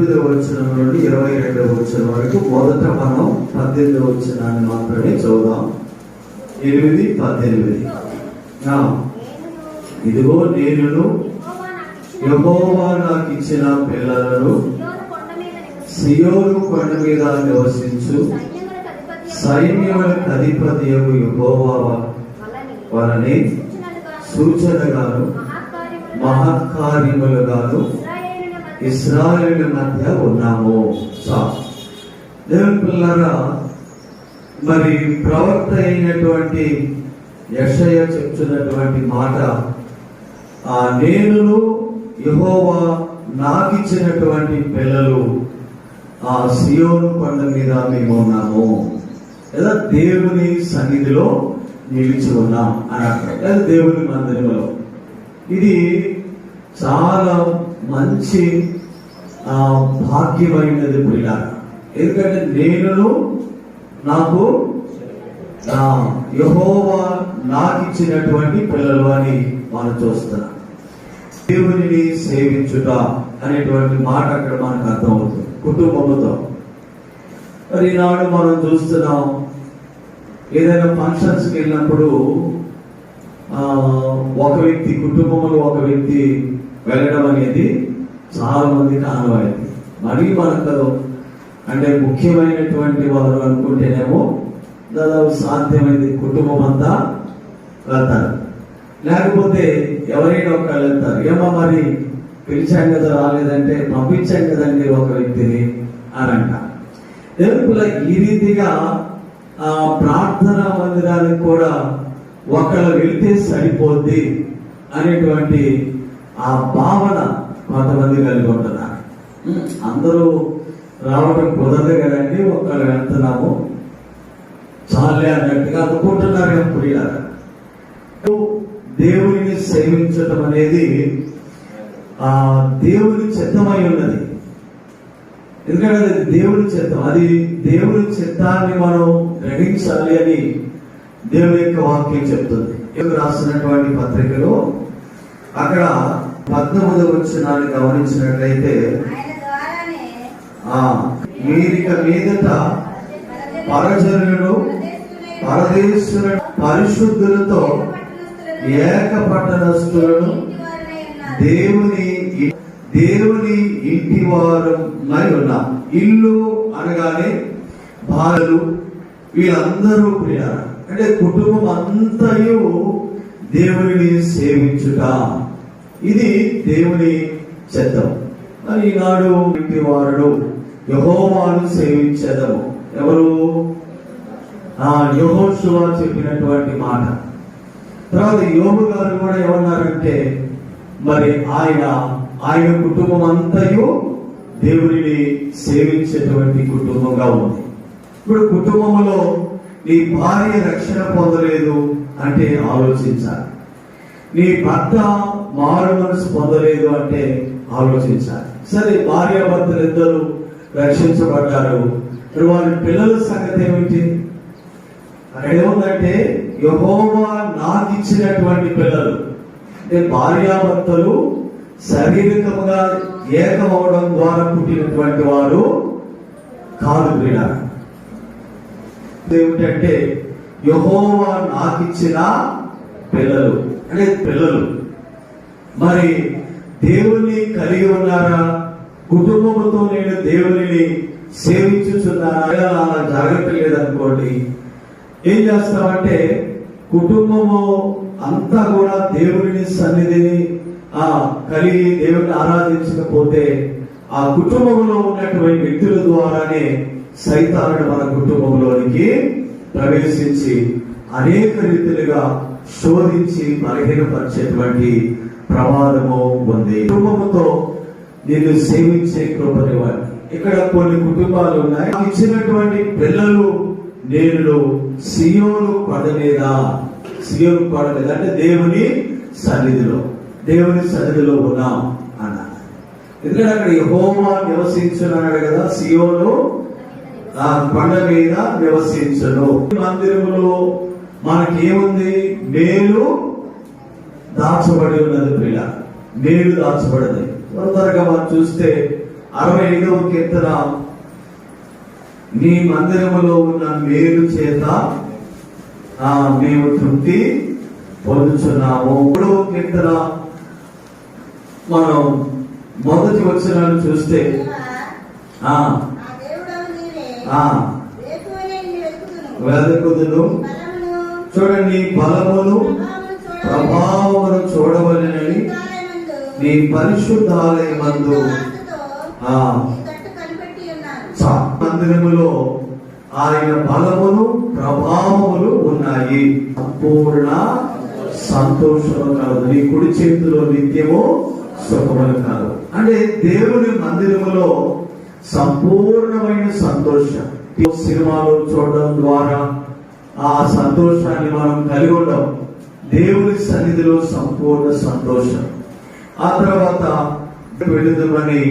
8వ వచనం నుండి 22వ వచనం వరకు మొదట మనం 18వ వచనాన్ని మాత్రమే చదువుదాం. 8:18. ఇదిగో నేను యెహోవా నాకు ఇచ్చిన పిల్లలను సియోను కొండ మీద నివసించు సైన్యములకు అధిపతియగు యెహోవా వలనే సూచనగాను మహత్కార్యములుగాను ఇశ్రాయేలు మధ్య ఉన్నాము. దేవుని పిల్లరా, మరి ప్రవక్త అయినటువంటి యెషయా చెప్తున్నటువంటి మాట, నేను యెహోవా నాకిచ్చినటువంటి పిల్లలు ఆ సియోను కొండ మీద మేము ఉన్నాము, లేదా దేవుని సన్నిధిలో నిలిచి ఉన్నాం అని అర్థం, లేదా దేవుని మందిరంలో. ఇది చాలా మంచి భాగ్యమైనది పిల్లలు. ఎందుకంటే నేను నాకు యెహోవా నాకిచ్చినటువంటి పిల్లలు అని మనం చూస్తున్నాం. దేవునిని సేవించుట అనేటువంటి మాట అక్కడ మనకు అర్థమవుతుంది కుటుంబముతో. మరి ఈనాడు మనం చూస్తున్నాం, ఏదైనా ఫంక్షన్స్కి వెళ్ళినప్పుడు ఒక వ్యక్తి కుటుంబంలో ఒక వ్యక్తి వెళ్ళడం అనేది చాలా మందికి ఆనవాయితీ. మరీ మనకు అంటే ముఖ్యమైనటువంటి వారు అనుకుంటేనేమో దాదాపు సాధ్యమైంది కుటుంబం అంతా వెళ్తారు, లేకపోతే ఎవరైనా ఒకళ్ళు వెళ్తారు. ఏమో మరి పిలిచాం కదా రాలేదంటే పంపించాం కదండి ఒక వ్యక్తిని అని అంట. దేవునిలో ఈ రీతిగా ప్రార్థనా మందిరానికి కూడా ఒకళ్ళు వెళ్తే సరిపోద్ది అనేటువంటి ఆ భావన కొంతమంది కలిగి ఉంటున్నారు. అందరూ రావడం కుదరదు కదండి, ఒకళ్ళు వెళ్తున్నాము చాలే అన్నట్టుగా అనుకుంటున్నారు. ఎప్పుడు దేవుడిని సేవించటం అనేది దేవుని చిత్తమై ఉన్నది. ఎందుకంటే అది దేవుని చిత్తం, అది దేవుని చిత్తాన్ని మనం గ్రహించాలి అని దేవుని యొక్క వాక్యం చెప్తుంది. రాసినటువంటి పత్రికలో అక్కడ 19వ వచనాన్ని గమనించినట్లయితే, మీరిక మీదట పరజనులను పరదేశులను పరిశుద్ధులతో ఏక పట్టణస్థులను దేవుని ఇంటి వారమై ఉన్నాం. ఇల్లు అనగానే భార్యలు వీళ్ళందరూ ప్రియ, అంటే కుటుంబం అంతయు దేవుని సేవించుట, ఇది దేవుని చిత్తం. మరి ఈనాడు ఇంటి వారు యెహోవాను సేవించదము. ఎవరు? యెహోషువ చెప్పినటువంటి మాట. తర్వాత యోబు గారు కూడా ఏమన్నారంటే, మరి ఆయన కుటుంబం అంతయు దేవుడిని సేవించేటువంటి కుటుంబంగా ఉంది. ఇప్పుడు కుటుంబంలో నీ భార్య రక్షణ పొందలేదు అంటే ఆలోచించాలి, నీ భర్త మారు మనసు పొందలేదు అంటే ఆలోచించాలి. సరే, భార్యాభర్తలు ఇద్దరు రక్షించబడ్డారు, మరి వారి పిల్లల సంగతి ఏమిటి? అక్కడ ఏముందంటే, యెహోవా నాకు ఇచ్చినటువంటి పిల్లలు అంటే భార్యాభర్తలు శారీరకంగా ఏకమవడం ద్వారా పుట్టినటువంటి వారు కాదు. ప్రియులారా, ఏమిటంటే యెహోవా నాకు ఇచ్చిన పిల్లలు అంటే పిల్లలు. మరి దేవుణ్ణి కలిగి ఉన్నారా? కుటుంబంతో నేను దేవుని సేవించుచున్నారా? అలా జరగట్లేదనుకోండి, ఏం చేస్తామంటే కుటుంబము అంతా కూడా దేవుని సన్నిధిని కలిగి దేవుని ఆరాధించకపోతే ఆ కుటుంబంలో ఉన్నటువంటి వ్యక్తుల ద్వారానే సైతానుడు మన కుటుంబంలోనికి ప్రవేశించి అనేక రీతిలుగా శోధించి బలహీనపరిచేటువంటి ప్రమాదము ఉంది. కుటుంబంతో నిన్ను సేవించే కృపనివ్వండి. ఇక్కడ కొన్ని కుటుంబాలు ఉన్నాయి, ఇచ్చినటువంటి పిల్లలు నేను సియోను కొండ మీద అంటే దేవుని సన్నిధిలో ఉన్నాం అన్నాడు. ఎందుకంటే అక్కడ యెహోవా నివసించున్నాడు కదా, సియోను ఆ కొండ మీద నివసించను. మందిరములో మనకేముంది? మేలు దాచబడి ఉన్నది. ప్రియ, మేలు దాచబడింది. తొందరగా మనం చూస్తే 65వ కీర్తన, నీ మందిరములో ఉన్న మేలు చేత మేము తృప్తి పొందుచున్నాము. 3వ కీర్తన మనం మొదటి వచనాన్ని చూస్తే వెదకుదును, చూడండి, బలమును ప్రభావమును చూడవలెనని నీ పరిశుద్ధాలయమందు మందిరములో ఆయన బలమును ప్రభావములు ఉన్నాయి. సంపూర్ణ సంతోషము కలదు, నీ కుడి చేతిలో నిత్యము సుఖములు కలదు. అంటే దేవుని మందిరములో సంపూర్ణమైన సంతోషం. సినిమాలు చూడడం ద్వారా ఆ సంతోషాన్ని మనం కలిగి ఉండడం. దేవుని సన్నిధిలో సంపూర్ణ సంతోషం. ఆ తర్వాత వెళుదామని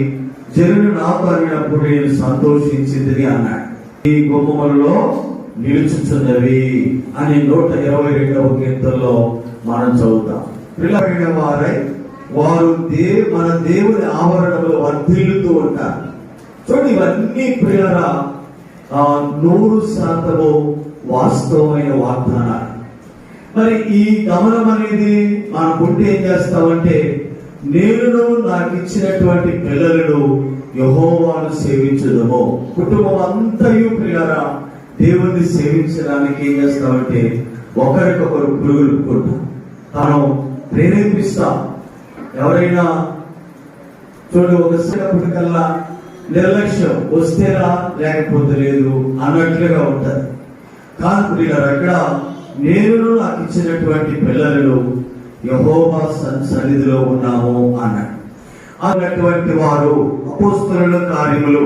జనులు నాతో అడిగినప్పుడు నేను సంతోషించింది అన్నాడు. ఈ గుమ్మములలో నిలుచుచున్నవి అని 122వ కీర్తనలో మనం చదువుతాం. పిల్లలైన వారై వారు మన దేవుని ఆవరణలో వర్ధిల్లుతూ ఉంటారు. చూడండి, ఇవన్నీ ప్రియుల 100% వాస్తవమైన వాగ్దానాలు. మరి ఈ గమనం అనేది మనకుంటే ఏం చేస్తామంటే, నేను నాకు ఇచ్చినటువంటి పిల్లలను యెహోవాను సేవించడము, కుటుంబం అంతయు ప్రియులారా దేవుణ్ణి సేవించడానికి ఏం చేస్తామంటే ఒకరికొకరు పురుగులుకుంటాం, మనం ప్రేరేపిస్తాం. ఎవరైనా చూడు, ఒకసారికల్లా నిర్లక్ష్యం, వస్తేరా లేకపోతే లేదు అన్నట్లుగా ఉంటది. కానీ ప్రియులారా ఇక్కడ నేను నాకు ఇచ్చినటువంటి పిల్లలను యెహోవా సన్నిధిలో ఉన్నాము అన్నాడు. అన్నటువంటి వారు అపోస్తలుల కార్యములు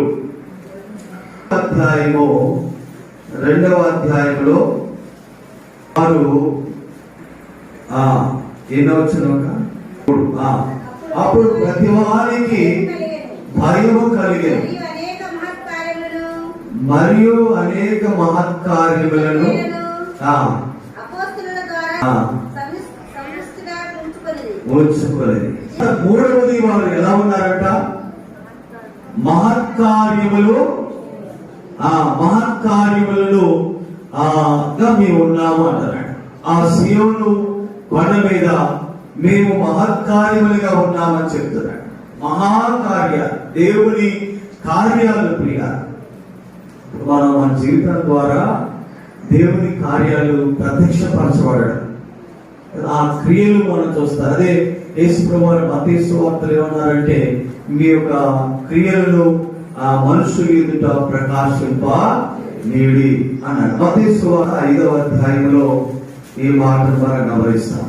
2వ అధ్యాయంలో వారు అప్పుడు ప్రతి వారికి భయము కలిగేది మరియు అనేక మహత్కార్యములను ఉంచుకోలేదు. 3వది వారు ఎలా ఉన్నారట? మహత్కార్యములను మేము ఉన్నాము అంటున్నాడు. ఆ సీయోను కొండ మీద మేము మహత్కార్యములుగా ఉన్నామని చెప్తున్నాడు. మహాకార్యాలు, దేవుని కార్యాలు ప్రియ. మనం మన జీవితం ద్వారా దేవుని కార్యాలు ప్రత్యక్షపరచబడడం, ఆ క్రియలు మనం చూస్తాం. అదే యేసుప్రభు వారు మత్తయి సువార్తలో ఏమన్నారంటే, మీ యొక్క క్రియలను ఆ మనుషులు ఎదుట ప్రకాశింప నీడి అన్నాడు. మత్తయి సువార్త 5వ అధ్యాయంలో ఈ మాటను మనం గమనిస్తాం.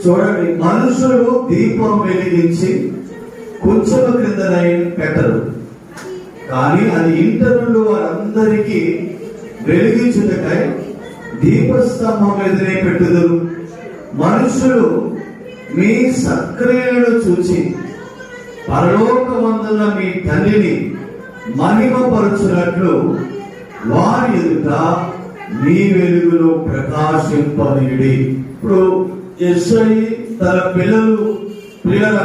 చూడండి, మనుషులు దీపం వెలిగించి కొంచెం క్రిందనై పెట్టరు, కానీ అది ఇంట నుండి వారందరికీ వెలిగించుటకై దీపస్తంభం ఎదురే పెట్టుదురు. మనుషులు మీ సత్క్రియలను చూచి పరలోకమందున్న మీ తండ్రిని మహిమపరచునట్లు వారి ఎదుట మీ వెలుగును ప్రకాశింపనీయుడి. ఇప్పుడు యెషై తన పిల్లల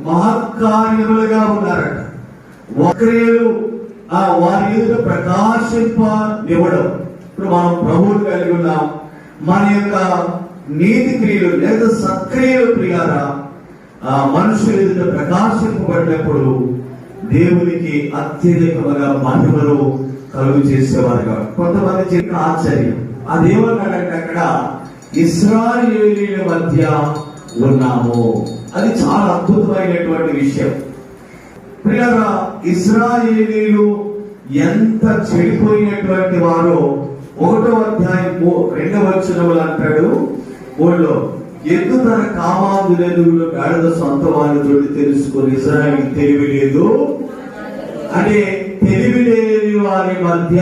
మహత్కార్యములుగా ఉన్నారట. క్రియలు వారి ఎదుట ప్రకాశింపనివ్వడం. ఇప్పుడు మనం ప్రభువుని కలిగి ఉన్నాం. మన యొక్క నీతి క్రియలు లేదా సత్క్రియలు ప్రియారా మనుషులు ఎదుట ప్రకాశింపబడినప్పుడు దేవునికి అత్యధికముగా మహిమను కలుగు చేసేవారుగా. కొంతమంది చెప్పిన ఆశ్చర్యం, అదేమన్నాడంటే అక్కడ ఇశ్రాయేలీయుల మధ్య ఉన్నాము. అది చాలా అద్భుతమైనటువంటి విషయం. ప్రియారా, ఇశ్రాయేలీయులు ఎంత చెడిపోయినటువంటి వారో 1వ అధ్యాయం 2వ వచనములు అంటాడు. ఊళ్ళో ఎద్దు తన కామాంధులెదుగులు గాడిద సొంత వారి తోటి తెలుసుకొని ఇశ్రాయేలు తెలివి లేదు అంటే తెలివి లేని వారి మధ్య,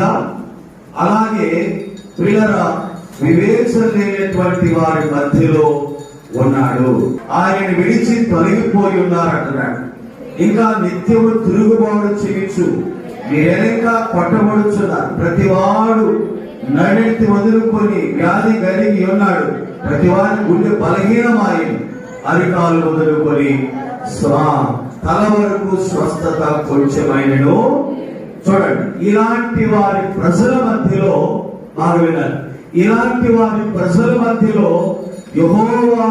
అలాగే ప్రియులారా వివేచన లేనటువంటి వారి మధ్యలో ఉన్నాడు. ఆయన విడిచి తొలగిపోయి ఉన్నారంటున్నాడు. ఇంకా నిత్యము తిరుగుబాటు చేయొచ్చు, మీరెనక కొట్టబడుచున్నారు. ప్రతివాడు నడెత్తి వదులుకొని వ్యాధి కలిగి ఉన్నాడు. ప్రతివాడి గుండె బలహీనమాయి అరికాలు వదులుకొని తల వరకు స్వస్థత కొంచెమైనను. చూడండి, ఇలాంటి వారి ప్రజల మధ్యలో బాగా వినాలి, ఇలాంటి వారి ప్రజల మధ్యలో యెహోవా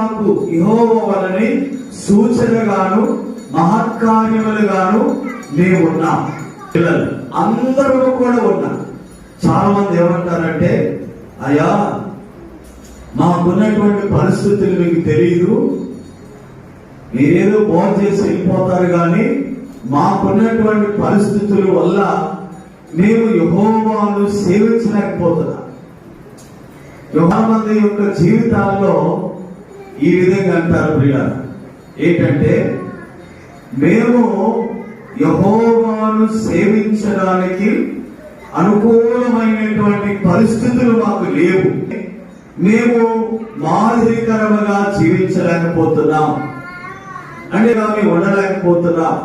వలని సూచనగాను మహత్కార్యములుగాను మేము ఉన్నాం. పిల్లలు అందరూ కూడా ఉన్నాం. చాలా మంది ఏమంటారంటే, అయ్యా మాకున్నటువంటి పరిస్థితులు మీకు తెలియదు, మీరేదో బోధ చేసి వెళ్ళిపోతారు, కానీ మాకున్నటువంటి పరిస్థితుల వల్ల మేము యెహోవాను సేవించలేకపోతున్నాం. చాలా మంది యొక్క జీవితాల్లో ఈ విధంగా అంటారు ప్రియులారా, ఏంటంటే మేము యెహోవాను సేవించడానికి అనుకూలమైనటువంటి పరిస్థితులు మాకు లేవు, మేము మాదిరికరముగా జీవించలేకపోతున్నాం, అంటే మేము ఉండలేకపోతున్నాం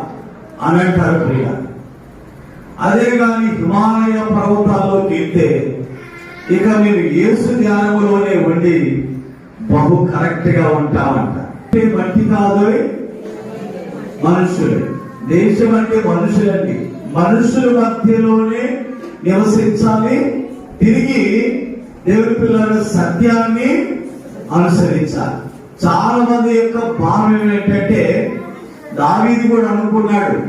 అని అంటారు ప్రియ. అదే కానీ హిమాలయ పర్వతాల్లోకి వెళ్తే ఇక మీరు యేసు ధ్యానములోనే ఉండి బహు కరెక్ట్ గా ఉంటామంట. మట్టి కాదు, మనుషులు. దేశం అంటే మనుషులండి. మనుషుల మధ్యలోనే నివసించాలి, తిరిగి దేవుని పిల్లల సత్యాన్ని అనుసరించాలి. చాలా మంది యొక్క భావం ఏంటంటే, దావీదు కూడా అనుకున్నాడు,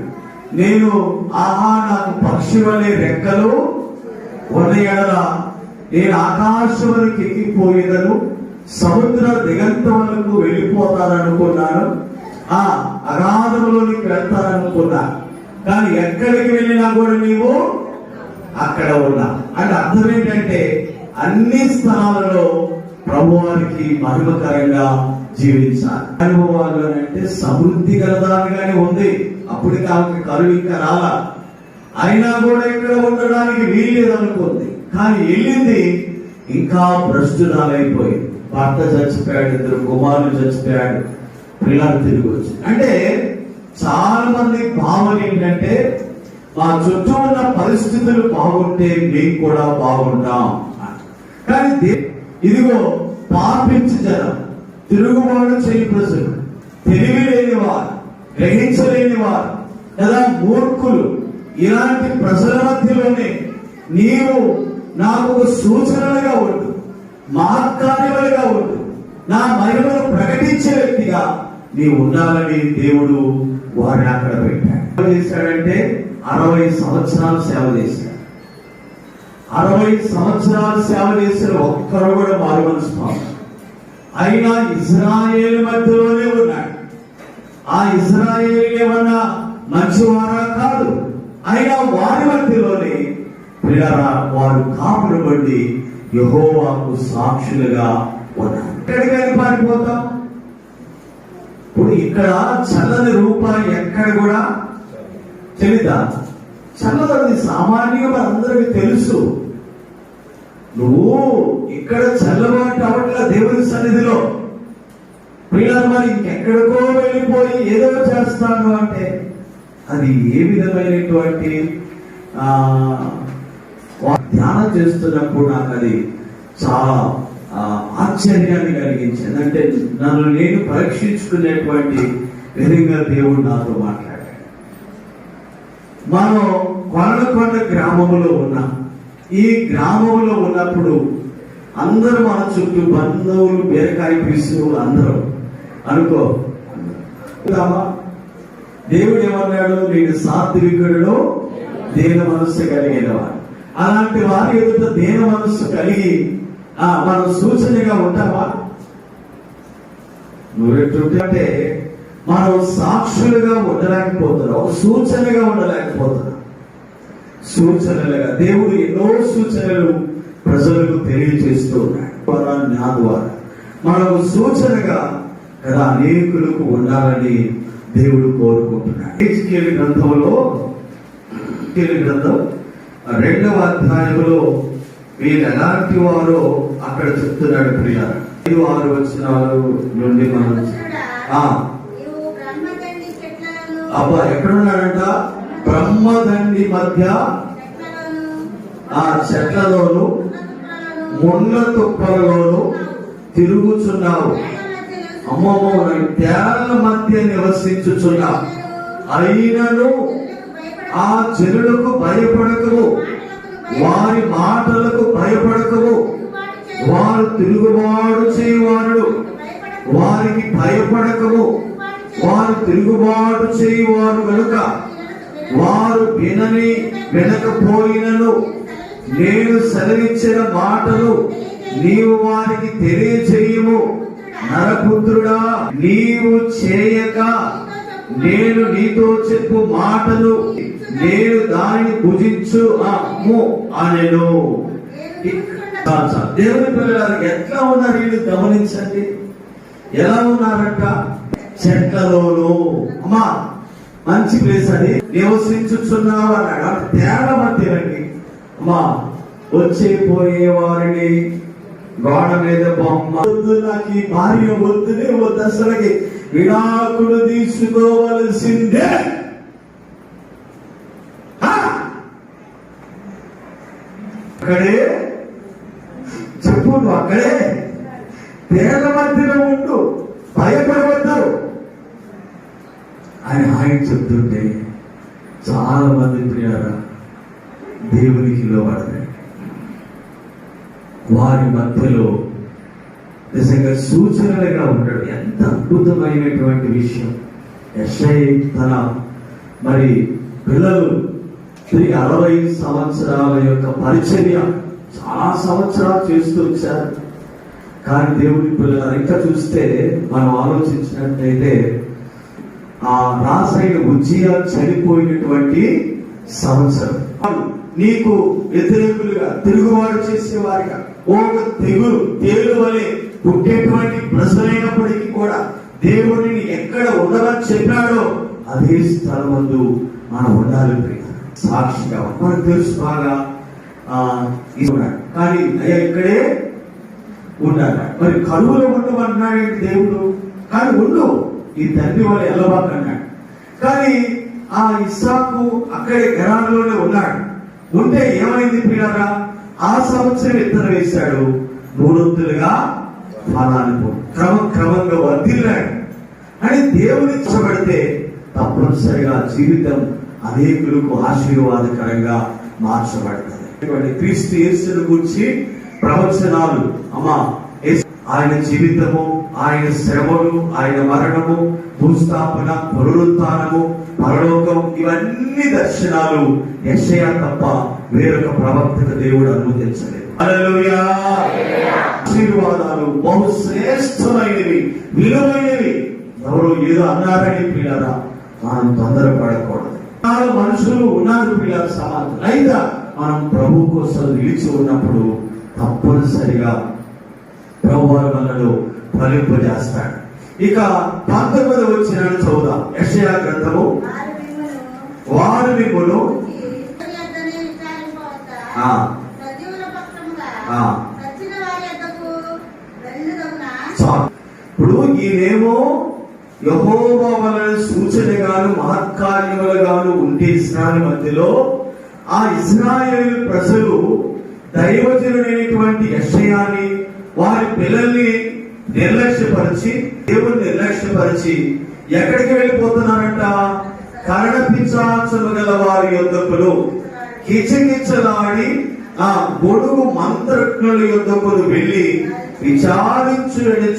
నేను నాకు పక్షి వలె రెక్కలు ఉన్న ఎడల నేను ఆకాశములకు ఎక్కిపోయేదను, సముద్ర దిగంతములకు వెళ్ళిపోతాననుకున్నాను, అగాధంలోనికి వెళ్తాననుకున్నా, కానీ ఎక్కడికి వెళ్ళినా కూడా నీవు అక్కడ ఉన్నా. అంటే అర్థం ఏంటంటే, అన్ని స్థలాలలో ప్రభువానికి మహిమకరంగా జీవించాలి. అనుభవాలు అంటే సమృద్ధి గలదానిగానే ఉంది. అప్పుడు ఆమెకి కరువు ఇంకా రాలా, అయినా కూడా ఇక్కడ ఉండడానికి వీల్లేదు అనుకుంది, కానీ వెళ్ళింది ఇంకా భ్రష్టురాలైపోయింది. భర్త చచ్చిపోయాడు, 2 కుమారులు చచ్చిపోయాడు, పిల్లలు తిరిగి వచ్చి. అంటే చాలా మంది భావన ఏంటంటే, మా చుట్టూ ఉన్న పరిస్థితులు బాగుంటే మేము కూడా బాగుంటాం. కానీ ఇదిగో పాపించి జనం, తిరుగుబాటు చేయి ప్రజలు, తెలివి లేని వారు, గ్రహించలేని వారు లేదా మూర్ఖులు, ఇలాంటి ప్రజల మధ్యలోనే నీవు నాకు ఒక సూచనలుగా ఉండు, మహత్కార్యములుగా ఉండు, నా మహిమను ప్రకటించే వ్యక్తిగా నీవు ఉండాలని దేవుడు వారిని అక్కడ పెట్టాడు. ఏం చేశాడంటే 60 సంవత్సరాలు సేవ చేశాడు. 60 సంవత్సరాలు సేవ చేసిన ఒక్కరు కూడా మారు మనసు పొందలేదు. అయినా ఇశ్రాయేలు మధ్యలోనే ఉన్నాడు. ఆ ఇశ్రాయేలు ఏమన్నా మంచివారా? కాదు. అయినా వారి మధ్యలోనే వారు కాపులు పడి యెహోవాకు సాక్షులుగా ఉన్నారు. ఎక్కడికైనా పారిపోతాం. ఇప్పుడు ఇక్కడ చల్లని రూపాయి ఎక్కడ కూడా తెలీదా? చల్లది సామాన్యంగా అందరికి తెలుసు. నువ్వు ఇక్కడ చల్లబాటు అవట్లా దేవుని సన్నిధిలో. పిల్లలు మరి ఇంకెక్కడికో వెళ్ళిపోయి ఏదో చేస్తాను అంటే అది ఏ విధమైనటువంటి ధ్యానం చేస్తున్నప్పుడు నాకు అది చాలా ఆశ్చర్యాన్ని కలిగించింది. అంటే నన్ను నేను పరీక్షించుకునేటువంటి విధంగా దేవుడు నాతో మాట్లాడాడు. మనం కొనకొండ గ్రామంలో ఉన్నాం. ఈ గ్రామంలో ఉన్నప్పుడు అందరూ మన చుట్టూ బంధువులు, బీరకాయ పీసులు అందరూ అనుకో. దేవుడు ఏమన్నాడు? నేను సాత్వికుడు, దీన మనస్సు కలిగిన వాడు. అలాంటి వారి ఎదుట దీన మనస్సు కలిగి మనం సూచనగా ఉంటామా? నువ్వెట్టుంటే మనం సాక్షులుగా ఉండలేకపోతున్నాం, ఒక సూచనగా ఉండలేకపోతున్నాం. సూచనలుగా దేవుడు ఎన్నో సూచనలు ప్రజలకు తెలియజేస్తూ ఉన్నాడు. నా ద్వారా మనం సూచనగా కదా అనేకులకు ఉండాలని దేవుడు కోరుకుంటున్నాడు. హెజ్కేలు గ్రంథంలో, గ్రంథం 2వ అధ్యాయంలో వీళ్ళు ఎలాంటి వారో అక్కడ చెప్తున్నాడు. ప్రియ 5-6 వచనాల నుండి మనం అబ్బా ఎక్కడున్నాడంట? బ్రహ్మదండి మధ్య చెట్లలోను ముళ్ళ తుప్పలలోను తిరుగుచున్నావు. అమ్మమ్మ తేళ్ల మధ్య నివసించుచున్నావు. అయినను ఆ జనులకు భయపడకము, వారి మాటలకు భయపడకము. వారు తిరుగుబాటు చేయువారు, వారికి భయపడకము. వారు తిరుగుబాటు చేయువారు గనుక వారు వినకపోయినను నేను సెలవిచ్చిన మాటలు నీవు వారికి తెలియజేయము. నరపుత్రుడా, నీవు చేయక నేను నీతో చెప్పు మాటలు నేను దానిని భుజించు అనెను. దేవుని పిల్లలు ఎట్లా ఉన్నారు వీళ్ళు గమనించండి. ఎలా ఉన్నారంట? చెట్లలోను. అమ్మా మంచి ప్లేస్ అది, నివసించుచున్నావు అన్నాడు. అంటే తేడా మధ్యనండి. అమ్మా వచ్చే పోయే వారిని గోడ మీద బొమ్మ వద్దు, నాకు ఈ భార్య వద్దునే వద్దు, అసలుకి విడాకులు తీసుకోవలసిందే. అక్కడే చెప్పు, నువ్వు అక్కడే పేద మధ్యలో ఉంటూ భయపడవద్దు అని ఆయన చెప్తుంటే చాలా మంది ప్రియారా దేవునికి లోబడతాయి. వారి మధ్యలో నిజంగా సూచనలుగా ఉంటాడు. ఎంత అద్భుతమైనటువంటి విషయం. యెషయా తన మరి పిల్లలు తిరిగి 60 సంవత్సరాల యొక్క పరిచర్య చాలా సంవత్సరాలు చేస్తూ వచ్చారు. కానీ దేవుడి పిల్లలు ఇంకా చూస్తే మనం ఆలోచించినట్లయితే ఆ రాసైన ఉజ్జియా చనిపోయినటువంటి సంవత్సరం నీకు వ్యతిరేకులుగా తిరుగుబాటు చేసేవారిగా ఒక తేలు వలె పుట్టేటువంటి ప్రజలైనప్పటికీ కూడా దేవుడిని ఎక్కడ ఉండమని చెప్పాడో అదే స్థలమందు మనం ఉండాలి. సాక్షిగా మనకు తెలుసు బాగా కానీ అయ్యా ఇక్కడే ఉండాలి. మరి కరువులో ఉండమన్నాడు దేవుడు. కానీ ఉండు, ఈ తండ్రి వాళ్ళు ఎల్లబాక్ అన్నాడు. కానీ ఆ ఇస్సాకు అక్కడే గరాలోనే ఉన్నాడు. ఉంటే ఏమైంది ప్రియారా? ఆ సంవత్సరం విత్తనం వేశాడు, 3 వంతులుగా ఫలాన్ని క్రమంగా వర్ధిల్లాడు. అని దేవుని ఇష్టపడితే తప్పనిసరిగా జీవితం అనేకులకు ఆశీర్వాదకరంగా మార్చబడుతుంది. క్రీస్తు యేసును గురించి ప్రవచనాలు అమ్మా, ఆయన జీవితము, ఆయన శ్రమలు, ఆయన మరణము, భూస్థాపన, పునరుత్థానము, పరలోకం, ఇవన్నీ దర్శనాలు యెషయా తప్ప వేరొక ప్రవక్తకు దేవుడు అనుమతించలేదు. హల్లెలూయా. ఆశీర్వాదాలు బహుశ్రేష్టమైనవి, విలువైనవి. ఎవరు ఏదో అన్నారని పిల్లరా మనం తొందరపడకూడదు. మనుషులు ఉన్నారు పిల్లలు సమాజం. అయితే మనం ప్రభు కోసం నిలిచి ఉన్నప్పుడు తప్పనిసరిగా ప్రభు మనలో ఫలింపజేస్తాడు. ఇక 19వ వచనాన్ని చదువుదాం. యెషయా గ్రంథము. వారు మిమ్మును ఇప్పుడు ఈయనేమో యెహోవా వలన సూచనగాను మహత్కార్యములుగాను ఉంటే ఇశ్రాయేలు మధ్యలో ఆ ఇశ్రాయేలు ప్రజలు దైవజనుడైనటువంటి యెషయాని వారి పిల్లల్ని నిర్లక్ష్యపరిచి, దేవుని నిర్లక్ష్యపరిచి ఎక్కడికి వెళ్ళిపోతున్నారంట? కరణపించాల్సిన గల వారి యొద్దకును కిచకిచలాడి ఆ గొడుగు మంత్రజ్ఞుల యొద్దకును వెళ్ళి విచారించుడని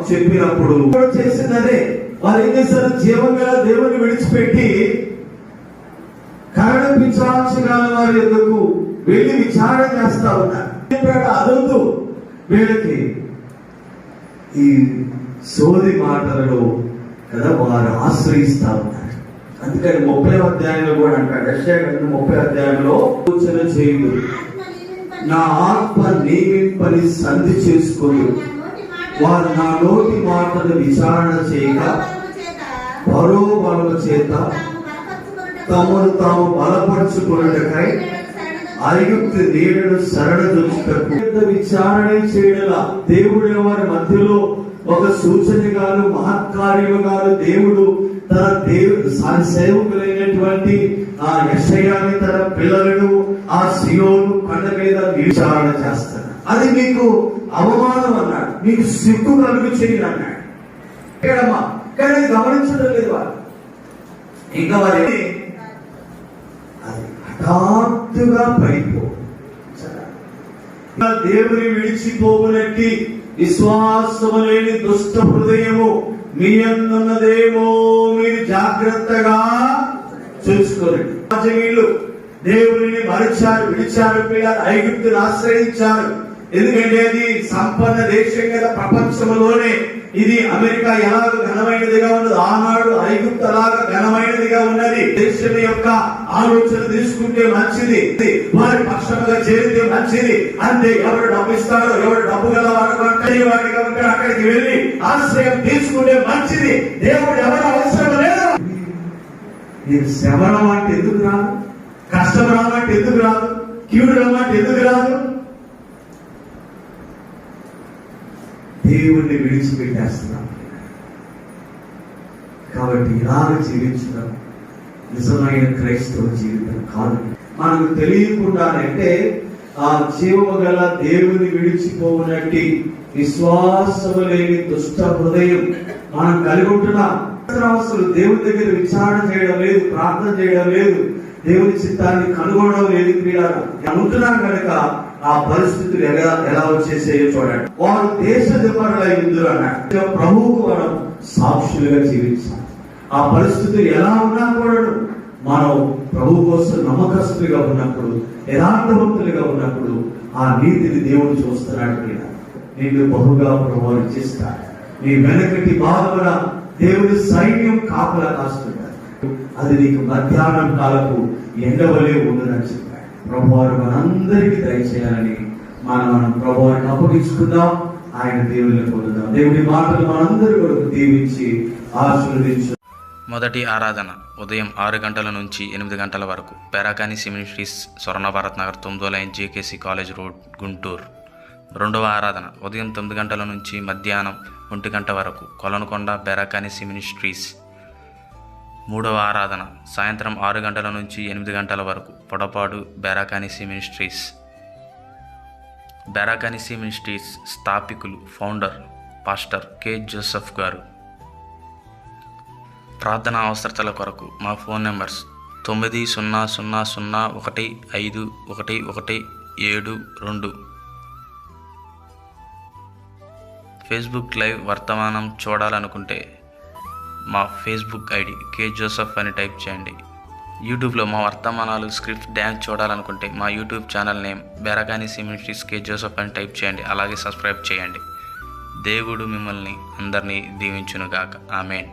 చెప్పినప్పుడు చేసినదే. వారు ఏం చేశారు? జీవం గల దేవుని విడిచిపెట్టి కరణపించాల్సిన వారి యొద్దకు వెళ్ళి విచారణ చేస్తా ఉన్నారు. అదొద్దు, వీళ్ళకి ఈ సోది మాటలలో కదా వారు ఆశ్రయిస్తా ఉన్నారు. అందుకని 30వ అధ్యాయంలో కూడా అంటాడు, యెషయా గ్రంథం 30వ అధ్యాయంలో సూచన చేయుడు, నా ఆత్మ నియమింపని సంధి చేసుకోదు. వారు నా నోటి మాటను విచారణ చేయక పరోబలముల చేత తమను తాము బలపరుచుకున్నటకై ఐగుప్తు నీడను శరణజొచ్చుటకు విచారణ చేయడలా. దేవుడు వారి మధ్యలో ఒక సూచనగాను మహత్కార్యముగాను దేవుడు తన సేవకులైనటువంటి ఆ యెషయాని తన పిల్లలను ఆ సియోను కొండ మీద విచారణ చేస్తాడు. అది మీకు అవమానం అన్నాడు, మీకు సిగ్గు కలుగు చేయను అన్నాడు. కానీ గమనించడం లేదు వారు. ఇంకా వారి అది హఠాత్తుగా పడిపో దేవుని విడిచిపోవునట్టి విశ్వాసము లేని దుష్ట హృదయము మీ అందున్నదేమో మీరు జాగ్రత్తగా చూసుకోండి. వీళ్ళు దేవుని మరచారు, విడిచారు, పిల్లలు ఐగుప్తును ఆశ్రయించారు. ఎందుకంటే అది సంపన్న దేశం కదా. ప్రపంచంలోనే ఇది అమెరికా ఎలాగ ఘనమైనదిగా ఉన్నది, ఆనాడు ఐగుప్తు అలాగా ఘనమైనదిగా ఉన్నది. దేశం యొక్క ఆలోచన తీసుకుంటే మంచిది, వారి పక్షముగా చేరితే మంచిది. అంతే, ఎవరు డబ్బు ఇస్తాడో, ఎవరు డబ్బు గల వాడిగా ఉంటాడు అక్కడికి వెళ్ళి ఆశ్రయం తీసుకుంటే మంచిది. దేవుడు ఎవరు అవసరం లేదు. నీకు శ్రమ రావంటే ఎందుకు రాదు, కష్టం రావంటే ఎందుకు రాదు, కీడు రావంటే ఎందుకు రాదు? దేవుణ్ణి విడిచిపెట్టేస్తున్నాం. కాబట్టి ఇలాగ జీవించడం నిజమైన క్రైస్తవ జీవితం కాదు. మనకు తెలియకుండానంటే ఆ జీవము గల దేవుని విడిచిపోవునట్టి విశ్వాసము లేని దుష్ట హృదయం మనం కలిగి ఉంటున్నాం. అసలు దేవుని దగ్గర విచారణ చేయడం లేదు, ప్రార్థన చేయడం లేదు, దేవుని చిత్తాన్ని కనుగొనడం లేదు. క్రీడలు ఉంటున్నాం కనుక ఆ పరిస్థితులు ఎలా వచ్చేసాయో చూడండి. వారు దేశ దిమ్మరులై ఉందరు అన్నాడు. ప్రభువుకు మనం సాక్షులుగా జీవించాలి. ఆ పరిస్థితులు ఎలా ఉన్నా కూడా మనం ప్రభు కోసం నమ్మకస్తులుగా ఉన్నప్పుడు, యథార్థవంతులుగా ఉన్నప్పుడు ఆ నీతిని దేవుడు చూస్తున్నాడు. నిన్ను బహుగా ప్రభు చేస్తాడు. నీ వెనకటి భాగమున దేవుని సైన్యం కాపలా కాస్తున్నాడు. అది నీకు మధ్యాహ్నం కాలపు ఎండవలే ఉందని చెప్పాడు. ప్రభువారు మనందరికీ దయచేయాలని మనం ప్రభువారిని అప్పగించుకుందాం. ఆయన దేవుని పొందుదాం. దేవుని మాటలు మనందరి కొరకు దీవించి ఆశీర్వదించు. మొదటి ఆరాధన ఉదయం 6 గంటల నుంచి 8 గంటల వరకు పెరాకాని మినిస్ట్రీస్, స్వర్ణ భారత్ నగర్, 9వ line, JKC college road, Guntur. రెండవ ఆరాధన ఉదయం 9 గంటల నుంచి మధ్యాహ్నం 1 గంట వరకు కొలనుకొండ, పెరాకాని మినిస్ట్రీస్. మూడవ ఆరాధన సాయంత్రం 6 గంటల నుంచి 8 గంటల వరకు పొడపాడు, బెరాకాని మినిస్ట్రీస్. బెరాకాని మినిస్ట్రీస్ స్థాపికులు, ఫౌండర్ పాస్టర్ కె జోసెఫ్ గారు. ప్రార్థనా అవసరతల కొరకు మా ఫోన్ నెంబర్స్ 9000151172. ఫేస్బుక్ లైవ్ వర్తమానం చూడాలనుకుంటే మా ఫేస్బుక్ ఐడి కే జోసెఫ్ అని టైప్ చేయండి. యూట్యూబ్లో మా వర్తమానాలు, స్క్రిప్ట్, డ్యాన్స్ చూడాలనుకుంటే మా యూట్యూబ్ ఛానల్ నేమ్ బెరాకాని మినిస్ట్రీస్ కే జోసెఫ్ అని టైప్ చేయండి. అలాగే సబ్స్క్రైబ్ చేయండి. దేవుడు మిమ్మల్ని అందరినీ దీవించునుగాక. ఆమేన్.